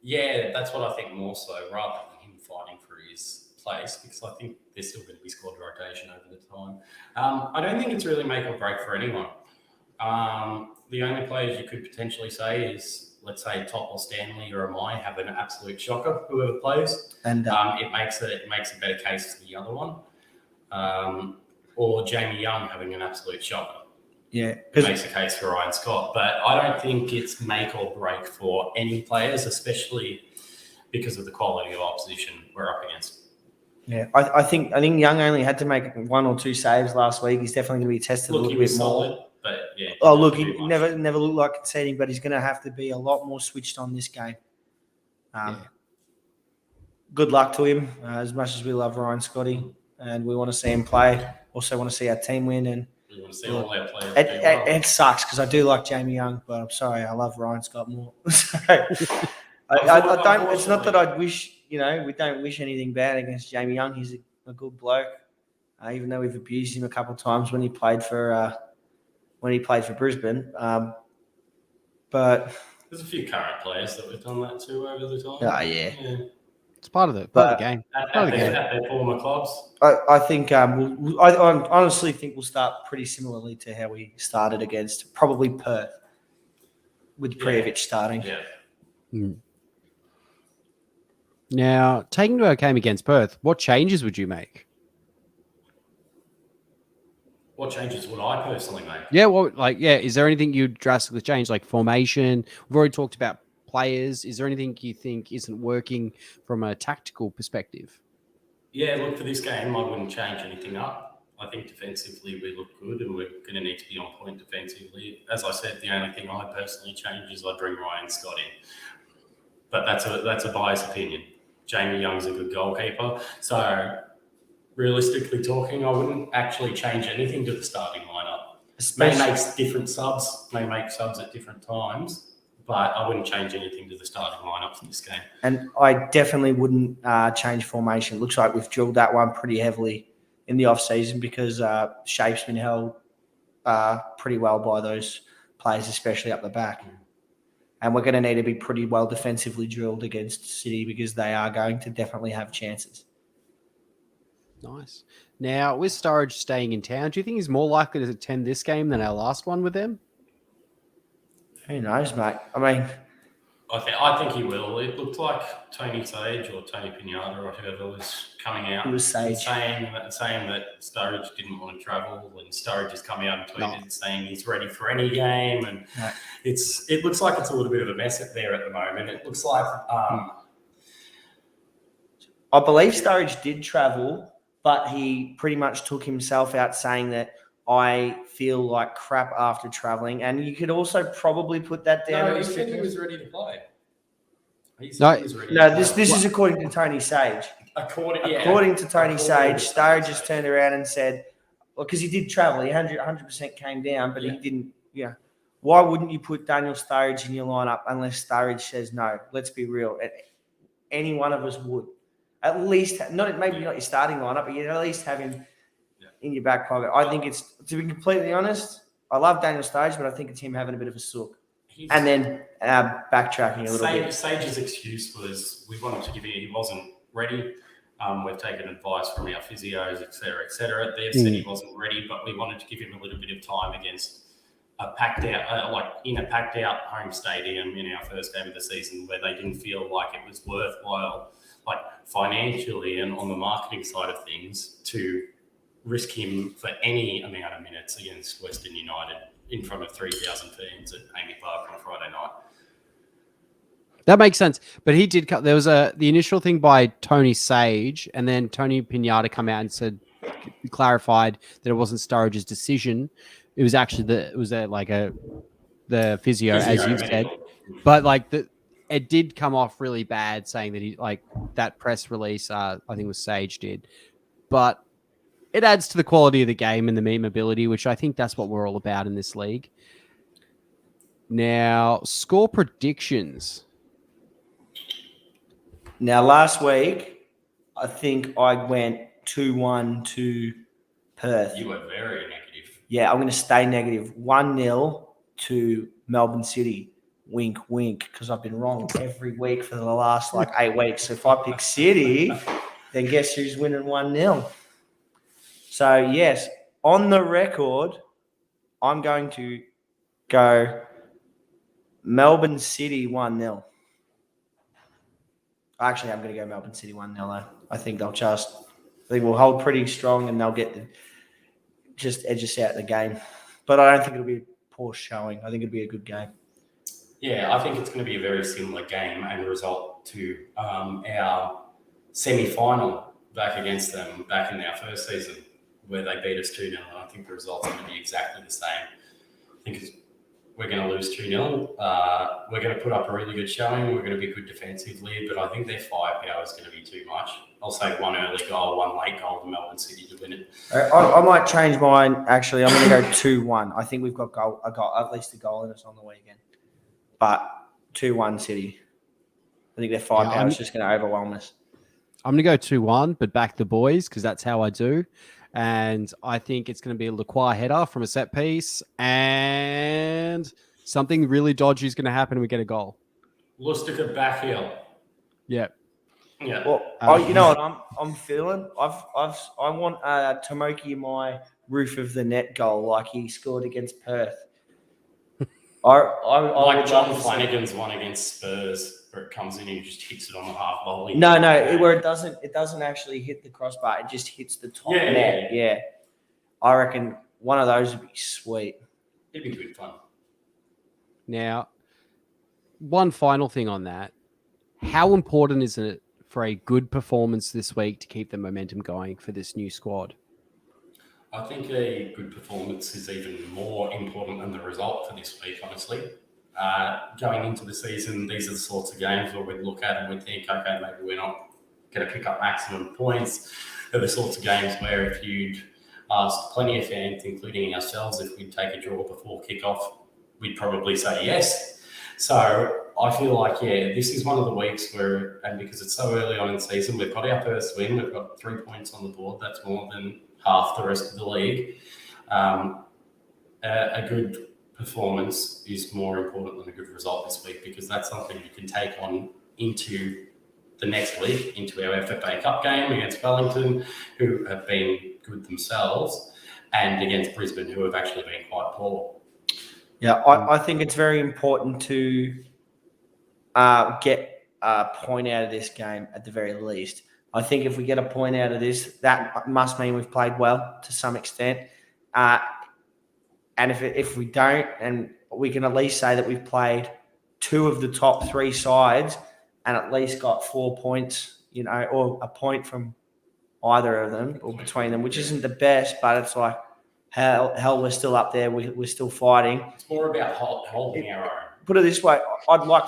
Yeah, that's what I think more so, rather than him fighting for his place, because I think there's still going to be squad rotation over the time. I don't think it's really make or break for anyone. The only players you could potentially say is, let's say, Topple Stanley or Amai have an absolute shocker, whoever plays. And it makes a better case for the other one. Or Jamie Young having an absolute shocker. Yeah. It makes a case for Ryan Scott. But I don't think it's make or break for any players, especially because of the quality of opposition we're up against. Yeah, I think Young only had to make 1 or 2 saves last week. He's definitely going to be tested a little bit solid, more. But yeah. Oh, look, he never looked like conceding, but he's going to have to be a lot more switched on this game. Good luck to him, as much as we love Ryan Scotty, and we want to see him play. Also want to see our team win. And we want to see all our players do well. It sucks because I do like Jamie Young, but I'm sorry, I love Ryan Scott more. I don't. It's not that I wish. We don't wish anything bad against Jamie Young. He's a good bloke, even though we've abused him a couple of times when he played for Brisbane. But there's a few current players that we've done that to over the time. Oh yeah. It's part of the game. At their former clubs. I think I honestly think we'll start pretty similarly to how we started against probably Perth. with Prijovic starting. Yeah. Now, taking to our game against Perth, what changes would you make? What changes would I personally make? Yeah, well, is there anything you'd drastically change, like formation? We've already talked about players. Is there anything you think isn't working from a tactical perspective? Yeah, look, for this game, I wouldn't change anything up. I think defensively we look good and we're going to need to be on point defensively. As I said, the only thing I personally change is I bring Ryan Scott in. But that's a biased opinion. Jamie Young's a good goalkeeper. So realistically talking, I wouldn't actually change anything to the starting lineup. May make different subs, may make subs at different times, but I wouldn't change anything to the starting lineup for this game. And I definitely wouldn't change formation. It looks like we've drilled that one pretty heavily in the off-season because shape's been held pretty well by those players, especially up the back. And we're going to need to be pretty well defensively drilled against City because they are going to definitely have chances. Nice. Now, with Sturridge staying in town, do you think he's more likely to attend this game than our last one with them? Who knows, mate? I mean, I think he will. It looked like Tony Sage or Tony Pinata or whoever was coming out. It was Sage. saying that Sturridge didn't want to travel, and Sturridge has come out and tweeted saying he's ready for any game, and it looks like it's a little bit of a mess there at the moment. It looks like I believe Sturridge did travel, but he pretty much took himself out saying that I feel like crap after traveling. And you could also probably put that down. No, he said he was ready to play. This is according to Tony Sage. According to Tony Sage, Sturridge just turned around and said, well, because he did travel, he 100% came down, but he didn't, Why wouldn't you put Daniel Sturridge in your lineup unless Sturridge says no? Let's be real. Any one of us would. At least, maybe not your starting lineup, but you'd at least have him in your back pocket. I think it's, to be completely honest, I love Daniel Sturridge, but I think it's him having a bit of a sook. And then backtracking a little bit. Sage's excuse was we wanted to give him, he wasn't ready. We've taken advice from our physios, et cetera. They've said he wasn't ready, but we wanted to give him a little bit of time against a packed out home stadium in our first game of the season where they didn't feel like it was worthwhile, like financially and on the marketing side of things, to risk him for any amount of minutes against Western United in front of 3,000 fans at Amy Park on Friday night. That makes sense. But he did cut. There was the initial thing by Tony Sage, and then Tony Pinata come out and clarified that it wasn't Sturridge's decision. It was actually the physio, as you said. But it did come off really bad, saying that he that press release. I think it was Sage did, but it adds to the quality of the game and the memeability, which I think that's what we're all about in this league. Now, score predictions. Now, last week, I think I went 2-1 to Perth. You were very negative. Yeah, I'm going to stay negative. 1-0 to Melbourne City. Wink, wink, because I've been wrong every week for the last 8 weeks. So if I pick City, then guess who's winning 1-0? So, yes, on the record, I'm going to go Melbourne City 1-0. Actually, I'm going to go Melbourne City 1-0 though. I think we'll hold pretty strong and they'll just edge us out of the game. But I don't think it'll be a poor showing. I think it'll be a good game. Yeah, I think it's going to be a very similar game and result to our semi-final back against them back in our first season where they beat us 2-0. And I think the result's going to be exactly the same. I think we're going to lose 2-0. We're going to put up a really good showing. We're going to be good defensively, but I think their firepower is going to be too much. I'll say one early goal, one late goal to Melbourne City to win it. I might change mine. Actually, I'm going to go 2-1. I think we've got at least a goal in us on the weekend. But 2-1 City. I think their firepower is just going to overwhelm us. I'm going to go 2-1, but back the boys because that's how I do. And I think it's going to be a Lacroix header from a set piece. And something really dodgy is going to happen and we get a goal. Lustica back heel. Yeah. Yeah. Well, you know what I'm feeling? I want Tomoki in my roof of the net goal like he scored against Perth. I Like would John love to see- Flanagan's one against Spurs, where it comes in and he just hits it on the half volley. No, where it doesn't actually hit the crossbar. It just hits the top net. Yeah. I reckon one of those would be sweet. It'd be good fun. Now, one final thing on that. How important is it for a good performance this week to keep the momentum going for this new squad? I think a good performance is even more important than the result for this week, honestly. Going into the season, these are the sorts of games where we'd look at and we'd think, okay, maybe we're not going to pick up maximum points. They're the sorts of games where if you'd asked plenty of fans, including ourselves, if we'd take a draw before kickoff, we'd probably say yes. So I feel like, this is one of the weeks where, and because it's so early on in the season, we've got our first win, we've got 3 points on the board. That's more than half the rest of the league. A good performance is more important than a good result this week, because that's something you can take on into the next week, into our FFA Cup game against Wellington, who have been good themselves, and against Brisbane, who have actually been quite poor. Yeah, I think it's very important to get a point out of this game at the very least. I think if we get a point out of this, that must mean we've played well to some extent. And if we don't, and we can at least say that we've played 2 of the top 3 sides and at least got 4 points, or a point from either of them or between them, which isn't the best, but it's like, hell, we're still up there. We're still fighting. It's more about holding our own. Put it this way, I'd like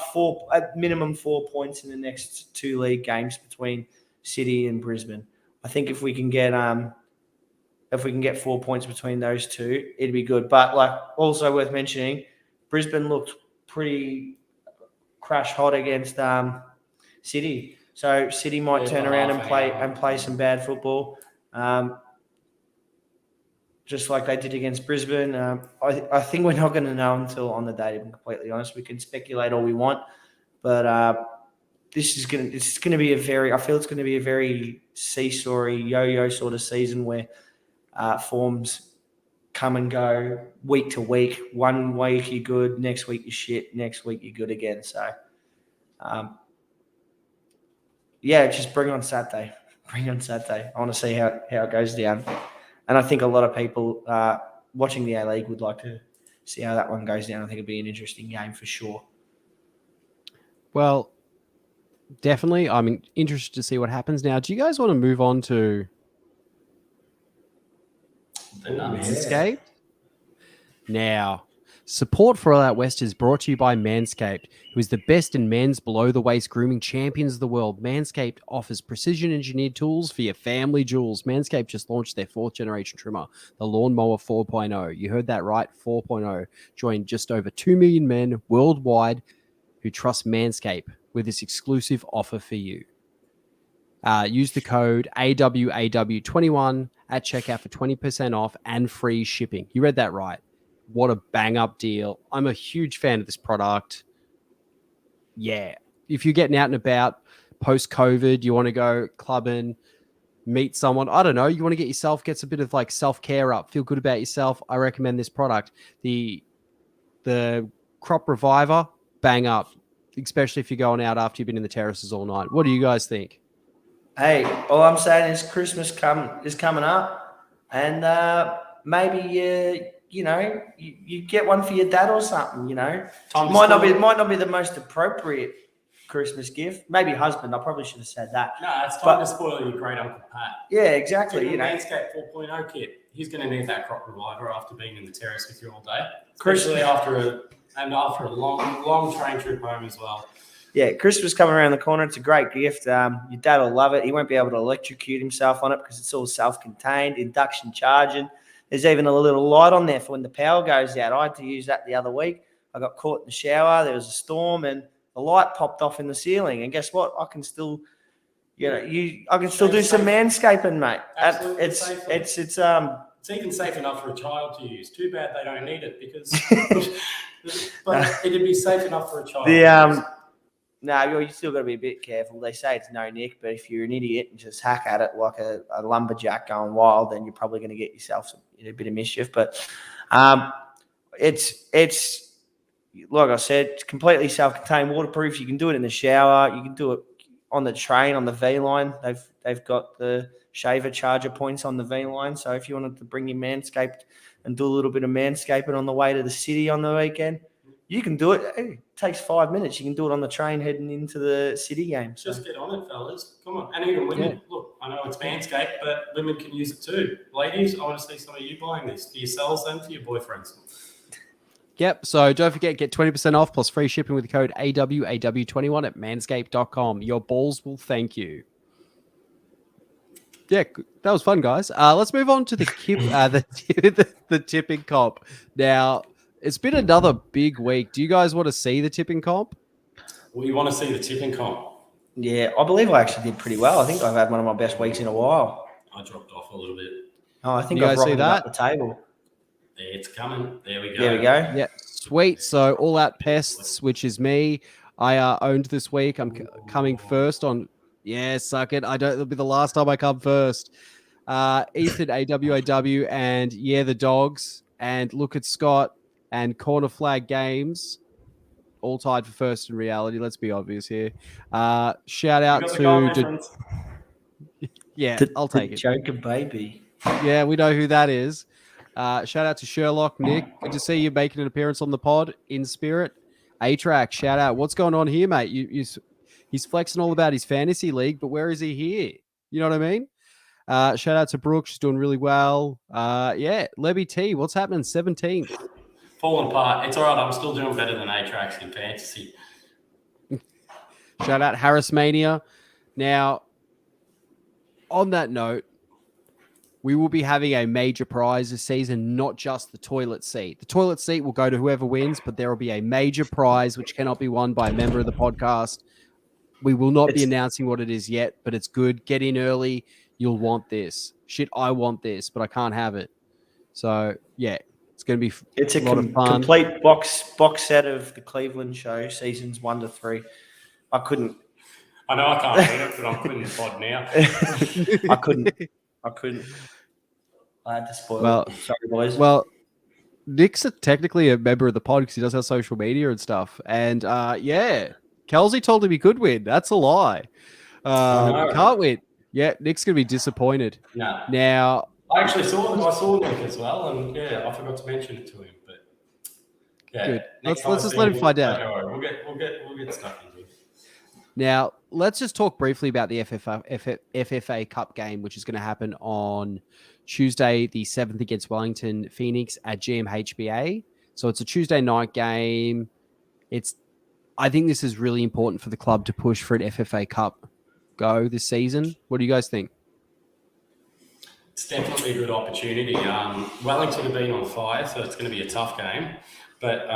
at minimum 4 points in the next 2 league games between City and Brisbane. I think if we can get 4 points between those 2, it'd be good. But also worth mentioning, Brisbane looked pretty crash hot against City. So City might turn around and play some bad football, just like they did against Brisbane. I think we're not going to know until on the day, to be completely honest. We can speculate all we want, but this is going to be I feel it's going to be a very seesaw-y, yo-yo sort of season where forms come and go week to week. One week you're good, next week you're shit, next week you're good again. So, just bring on Saturday. Bring on Saturday. I want to see how it goes down. And I think a lot of people watching the A-League would like to see how that one goes down. I think it'll be an interesting game for sure. Well, definitely. I'm interested to see what happens. Now, do you guys want to move on to Manscaped? Now, support for All Out West is brought to you by Manscaped, who is the best in men's below-the-waist grooming champions of the world. Manscaped offers precision-engineered tools for your family jewels. Manscaped just launched their 4th-generation trimmer, the Lawnmower 4.0. You heard that right, 4.0. Join just over 2 million men worldwide who trust Manscaped with this exclusive offer for you. Use the code AWAW21 at checkout for 20% off and free shipping. You read that right. What a bang-up deal. I'm a huge fan of this product. Yeah. If you're getting out and about post-COVID, you want to go clubbing, meet someone, I don't know, you want to get a bit of self-care up, feel good about yourself, I recommend this product. The Crop Reviver, bang up, especially if you're going out after you've been in the terraces all night. What do you guys think? Hey, all I'm saying is Christmas is coming up, and maybe you get one for your dad or something. Might not be the most appropriate Christmas gift. Maybe husband. I probably should have said that. No, it's time to spoil your great Uncle Pat. Yeah, exactly. Manscaped 4.0 kit. He's going to need that Crop Reviver after being in the terrace with you all day, especially after a long train trip home as well. Yeah, Christmas coming around the corner. It's a great gift. Your dad will love it. He won't be able to electrocute himself on it because it's all self-contained, induction charging. There's even a little light on there for when the power goes out. I had to use that the other week. I got caught in the shower. There was a storm and the light popped off in the ceiling. And guess what? I can still, I can still do some manscaping, mate. Absolutely. It's even safe enough for a child to use. Too bad they don't need it but it'd be safe enough for a child. No, you still got to be a bit careful. They say it's no nick, but if you're an idiot and just hack at it like a lumberjack going wild, then you're probably going to get yourself a bit of mischief. But it's like I said, it's completely self-contained, waterproof. You can do it in the shower. You can do it on the train, on the V line. They've got the shaver charger points on the V line. So if you wanted to bring your Manscaped and do a little bit of manscaping on the way to the city on the weekend, you can do it. It takes 5 minutes. You can do it on the train heading into the city game. So. Just get on it, fellas. Come on. And even women. Look, I know it's Manscaped, but women can use it too. Ladies, I want to see some of you buying this for yourselves and for your boyfriends. Yep. So don't forget, get 20% off plus free shipping with the code AWAW21 at manscaped.com. Your balls will thank you. Yeah, that was fun, guys. Let's move on to the the tipping comp. Now, it's been another big week. Do you guys want to see the tipping comp? We want to see the tipping comp. Yeah, I believe I actually did pretty well. I think I've had one of my best weeks in a while. I dropped off a little bit. Oh, I think You I've guys see rocketed that? up the table. It's coming. There we go. There we go. Yeah, sweet. So All Out Pests, which is me, I owned this week. I'm coming first on. Yeah, suck it. It'll be the last time I come first. Ethan, AWAW, and the dogs, and Look at Scott, and Corner Flag Games, all tied for first in reality. Let's be obvious here. Shout out to. I'll take it. Joker baby. Yeah, we know who that is. Shout out to Sherlock, Nick. Good to see you making an appearance on the pod in spirit. A-Track, shout out. What's going on here, mate? He's flexing all about his fantasy league, but where is he here? You know what I mean? Shout out to Brooke. She's doing really well. Lebby T, what's happening? 17th. Falling apart. It's all right. I'm still doing better than A-Tracks in fantasy. Shout out Harris Mania. Now, on that note, we will be having a major prize this season, not just the toilet seat. The toilet seat will go to whoever wins, but there will be a major prize which cannot be won by a member of the podcast. We will not be announcing what it is yet, but it's good. Get in early. You'll want this. Shit, I want this, but I can't have it. So, yeah, it's going to be a lot of fun. Complete box set of the Cleveland show, seasons 1 to 3. I couldn't. I know I can't win it, but I'm putting the pod now. I couldn't. I had to spoil it. Sorry, boys. Well, Nick's technically a member of the pod because he does have social media and stuff. And, Kelsey told him he could win. That's a lie. Can't win. Yeah, Nick's going to be disappointed. No. Now, I actually saw Nick as well, and I forgot to mention it to him. But good. Let's just let him find out. We'll get stuck into it. Now, let's just talk briefly about the FFA Cup game, which is going to happen on Tuesday, the 7th against Wellington Phoenix at GMHBA. So it's a Tuesday night game. I think this is really important for the club to push for an FFA Cup go this season. What do you guys think? It's definitely a good opportunity. Wellington have been on fire, so it's going to be a tough game. But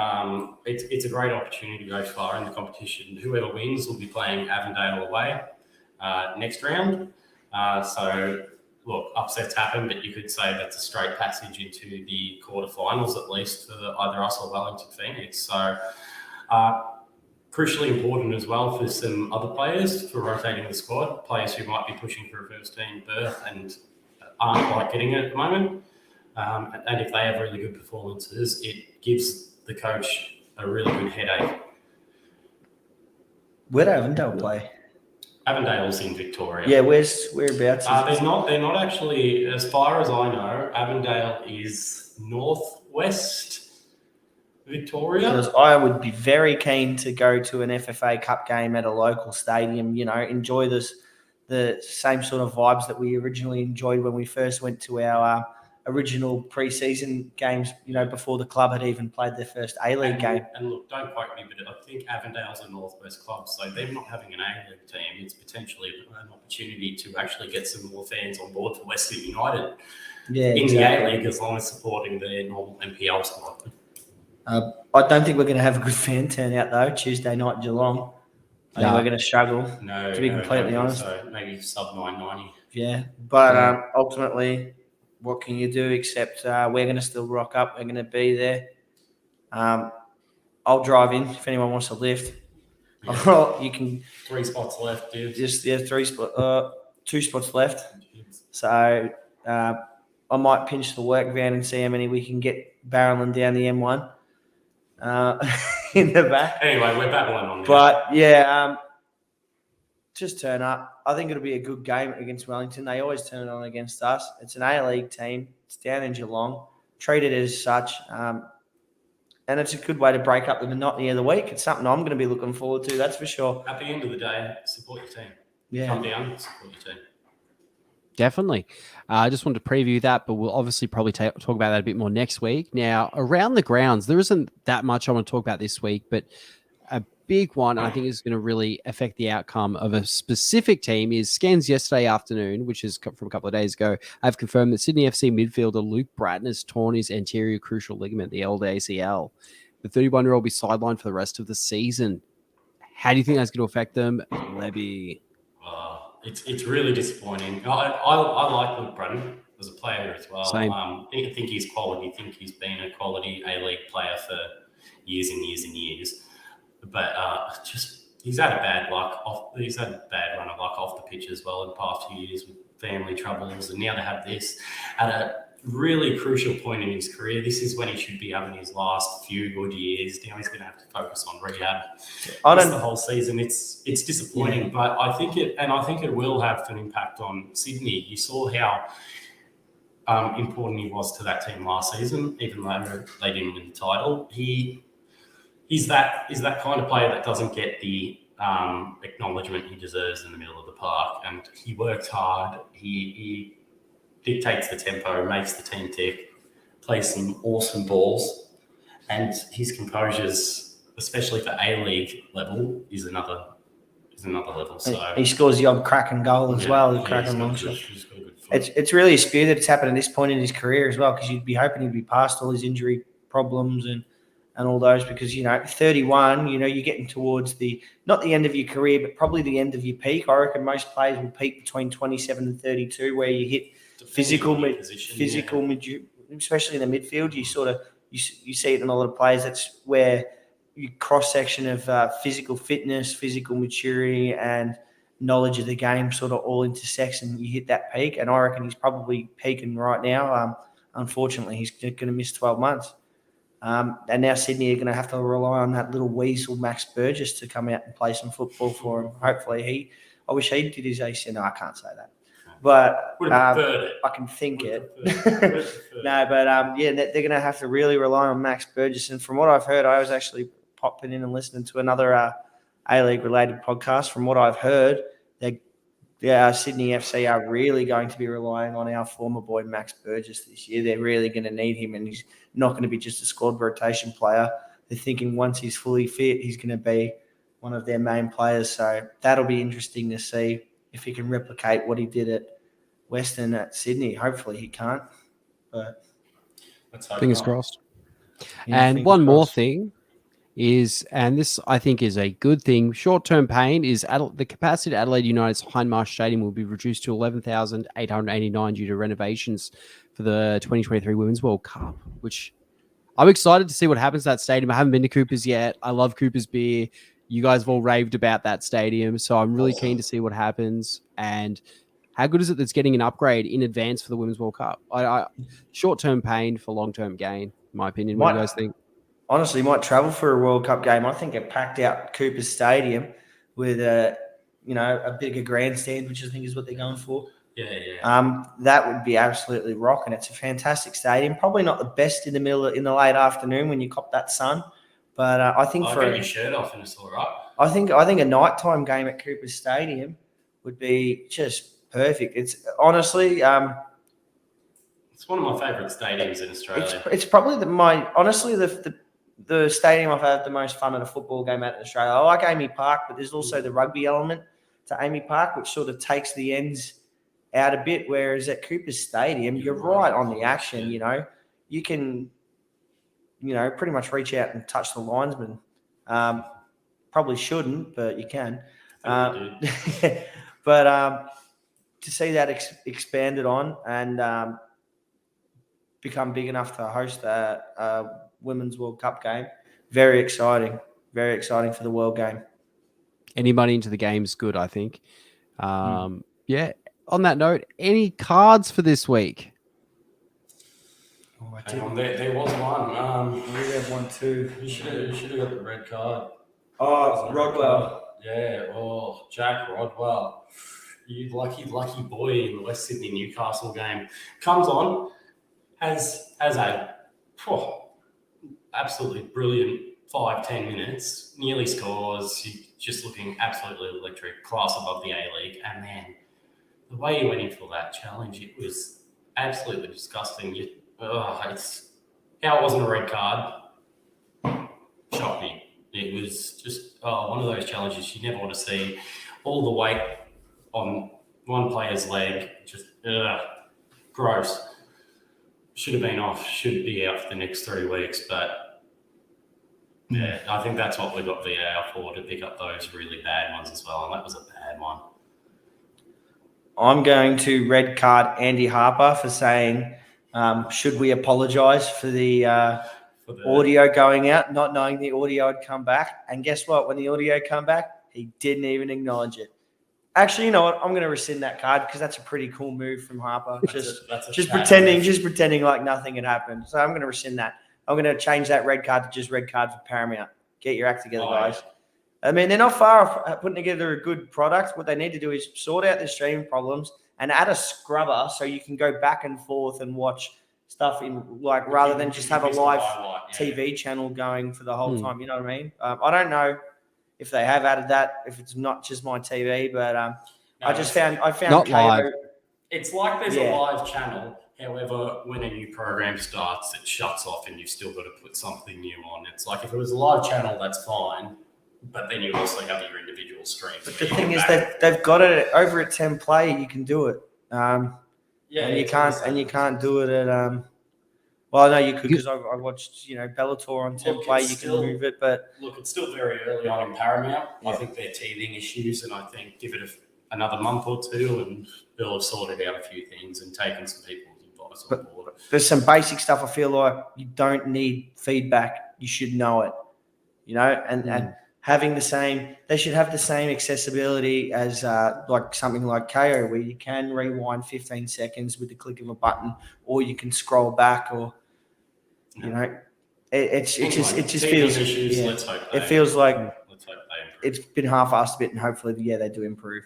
it's a great opportunity to go far in the competition. Whoever wins will be playing Avondale away next round. So, look, upsets happen, but you could say that's a straight passage into the quarterfinals, at least for either us or Wellington Phoenix. So, crucially important as well for some other players for rotating the squad, players who might be pushing for a first-team berth and aren't quite getting it at the moment. And if they have really good performances, it gives the coach a really good headache. Where do Avondale play? Avondale's in Victoria. Yeah, whereabouts? They're not actually, as far as I know, Avondale is northwest Victoria. Because I would be very keen to go to an FFA Cup game at a local stadium, enjoy the same sort of vibes that we originally enjoyed when we first went to our original pre-season games, before the club had even played their first A-League game. And look, don't quote me, but I think Avondale's a northwest club, so them not having an A-League team, it's potentially an opportunity to actually get some more fans on board for Western United in the A-League, as long as supporting their normal NPL squad. I don't think we're going to have a good fan turnout, though, Tuesday night in Geelong. I think we're going to struggle, to be completely honest. So maybe sub 990. Yeah, but ultimately, what can you do except we're going to still rock up. We're going to be there. I'll drive in if anyone wants to lift. Yeah. You can 3 spots left, dude. Just 2 spots left. So I might pinch the work van and see how many we can get barreling down the M1. in the back. Anyway, we're battling on this. But yeah, just turn up. I think it'll be a good game against Wellington. They always turn it on against us. It's an A-League team. It's down in Geelong. Treat it as such. And it's a good way to break up the monotony of the week. It's something I'm going to be looking forward to, that's for sure. At the end of the day, support your team. Yeah. Come down, support your team. Definitely. I just wanted to preview that, but we'll obviously probably talk about that a bit more next week. Now, around the grounds, there isn't that much I want to talk about this week, but a big one I think is going to really affect the outcome of a specific team is scans yesterday afternoon, which is from a couple of days ago. I've confirmed that Sydney FC midfielder Luke Bratton has torn his anterior crucial ligament, the ACL. The 31-year-old will be sidelined for the rest of the season. How do you think that's going to affect them, Lebby? It's really disappointing. I like Luke Bratton as a player as well. Same. I think he's quality. I think he's been a quality A-League player for years and years and years. But he's had a bad luck. He's had a bad run of luck off the pitch as well in the past few years with family troubles, and now they have this at a really crucial point in his career. This is when he should be having his last few good years. Now he's going to have to focus on rehab. The whole season. It's disappointing, but I think it will have an impact on Sydney. You saw how important he was to that team last season, even though they didn't win the title. He's that kind of player that doesn't get the acknowledgement he deserves in the middle of the park, and he works hard. He dictates the tempo, makes the team tick, plays some awesome balls, and his composure's, especially for A-League level, is another level. So he scores the odd cracking goal as well. The cracking long shot. It's really a spear that it's happened at this point in his career as well, because you'd be hoping he'd be past all his injury problems and all those, because 31, you're getting towards not the end of your career, but probably the end of your peak. I reckon most players will peak between 27 and 32, where you hit physical, especially in the midfield. You see it in a lot of players. That's where your cross section of physical fitness, physical maturity, and knowledge of the game sort of all intersects, and you hit that peak. And I reckon he's probably peaking right now. Unfortunately, he's going to miss 12 months. And now Sydney are going to have to rely on that little weasel Max Burgess to come out and play some football for him. Hopefully I wish he did his ACL. No, I can't say that. But I can think it. No, but they're going to have to really rely on Max Burgess. And from what I've heard, I was actually popping in and listening to another A-League related podcast. From what I've heard, Sydney FC are really going to be relying on our former boy Max Burgess this year. They're really going to need him, and he's not going to be just a squad rotation player. They're thinking once he's fully fit, he's going to be one of their main players. So that'll be interesting to see if he can replicate what he did at Western at Sydney. Hopefully he can't, but fingers crossed. And one more thing is, and this I think is a good thing, short-term pain is the capacity at Adelaide United's Hindmarsh Stadium will be reduced to 11,889 due to renovations for the 2023 Women's World Cup, which I'm excited to see what happens to that stadium. I haven't been to Cooper's yet. I love Cooper's beer. You guys have all raved about that stadium, so I'm really keen to see what happens. And how good is it that's getting an upgrade in advance for the Women's World Cup? Short-term pain for long-term gain, in my opinion. What do you guys think? Honestly, might travel for a World Cup game. I think a packed out Cooper's Stadium with a bigger grandstand, which I think is what they're going for. Yeah. That would be absolutely rocking. It's a fantastic stadium. Probably not the best in the late afternoon when you cop that sun, but I think I'll get your shirt off and it's all right. I think a nighttime game at Cooper's Stadium would be just perfect. It's honestly. It's one of my favourite stadiums in Australia. It's probably the stadium I've had the most fun at a football game at in Australia. I like Amy Park, but there's also the rugby element to Amy Park, which sort of takes the ends out a bit, whereas at Cooper's Stadium, you're right on the action, You can, pretty much reach out and touch the linesman. Probably shouldn't, but you can. But to see that expanded on and become big enough to host a Women's World Cup game, very exciting for the World Game. Any money into the game is good, I think. Yeah. On that note, any cards for this week? Oh, I Hang did. on, there was one. We have one too. You should have got the red card. Oh, Rodwell. Yeah, oh, Jack Rodwell. You lucky boy in the West Sydney Newcastle game. Comes on, has a absolutely brilliant 5-10 minutes, nearly scores. He's just looking absolutely electric, class above the A-League. And then the way he went in for that challenge, it was absolutely disgusting. It's how it wasn't a red card. Shocked me. It was just one of those challenges you never want to see. All the weight on one player's leg, just gross. Should have been off. Should be out for the next 3 weeks. But yeah, I think that's what we got VAR for, to pick up those really bad ones as well. And that was a bad one. I'm going to red card Andy Harper for saying, should we apologise for the audio going out, not knowing the audio had come back? And guess what? When the audio come back, he didn't even acknowledge it. Actually, you know what? I'm going to rescind that card because that's a pretty cool move from Harper. Just pretending like nothing had happened. So I'm going to rescind that. I'm going to change that red card to just red card for Paramount. Get your act together, guys. I mean, they're not far off putting together a good product. What they need to do is sort out their streaming problems and add a scrubber so you can go back and forth and watch stuff in rather than just have a live TV channel going for the whole time. You know what I mean? I don't know if they have added that, if it's not just my TV, but I found not KO. live. It's like there's a live channel. However, when a new program starts, it shuts off and you've still got to put something new on. It's like if it was a live channel, that's fine. But then you also have your individual streams. But the thing is, they've got it over at 10 Play. You can do it. And you can't do it at well, no, you could, because I watched, Bellator on 10 Play. You can move it, but look, it's still very early on in Paramount. I think they're teething issues, and I think give it another month or two, and they'll have sorted out a few things and taken some people's advice on board. There's some basic stuff. I feel like you don't need feedback. You should know it, and having they should have the same accessibility as like something like KO, where you can rewind 15 seconds with the click of a button, or you can scroll back, or it just feels. Let's hope it feels like it's been half-assed a bit, and hopefully, they do improve.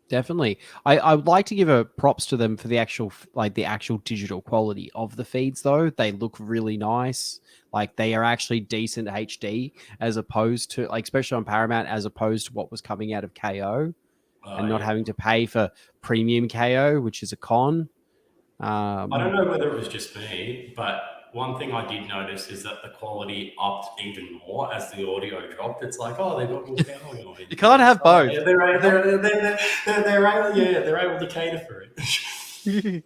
Definitely. I would like to give a props to them for the actual digital quality of the feeds, though. They look really nice. Like, they are actually decent HD as opposed to, especially on Paramount, as opposed to what was coming out of KO and not having to pay for premium KO, which is a con. I don't know whether it was just me, but one thing I did notice is that the quality upped even more as the audio dropped. It's like, oh, they've got more power going. You can't have both. Yeah, they're able to cater for it.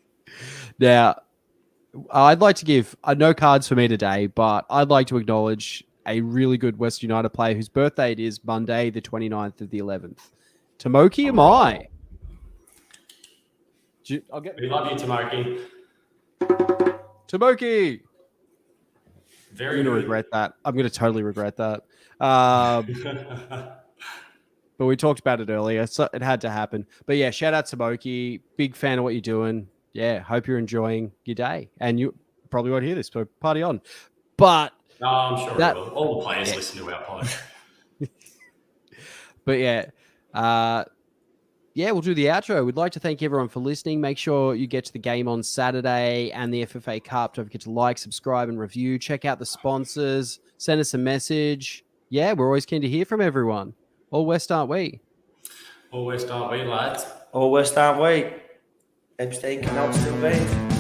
Now, I'd like to give no cards for me today, but I'd like to acknowledge a really good West United player whose birthday it is Monday, the 29th of the 11th. Tomoki Amai. We love you, Tomoki. Tomoki. Very I'm going to regret that. I'm going to totally regret that. But we talked about it earlier, so it had to happen. But yeah, shout out to Tomoki. Big fan of what you're doing. Yeah, hope you're enjoying your day. And you probably won't hear this, so party on. But no, I'm sure it will. All the players listen to our pod. But we'll do the outro. We'd like to thank everyone for listening. Make sure you get to the game on Saturday and the FFA Cup. Don't forget to like, subscribe, and review. Check out the sponsors. Send us a message. Yeah, we're always keen to hear from everyone. All West, aren't we? All West, aren't we, lads? All West, aren't we? Epstein cannot still be.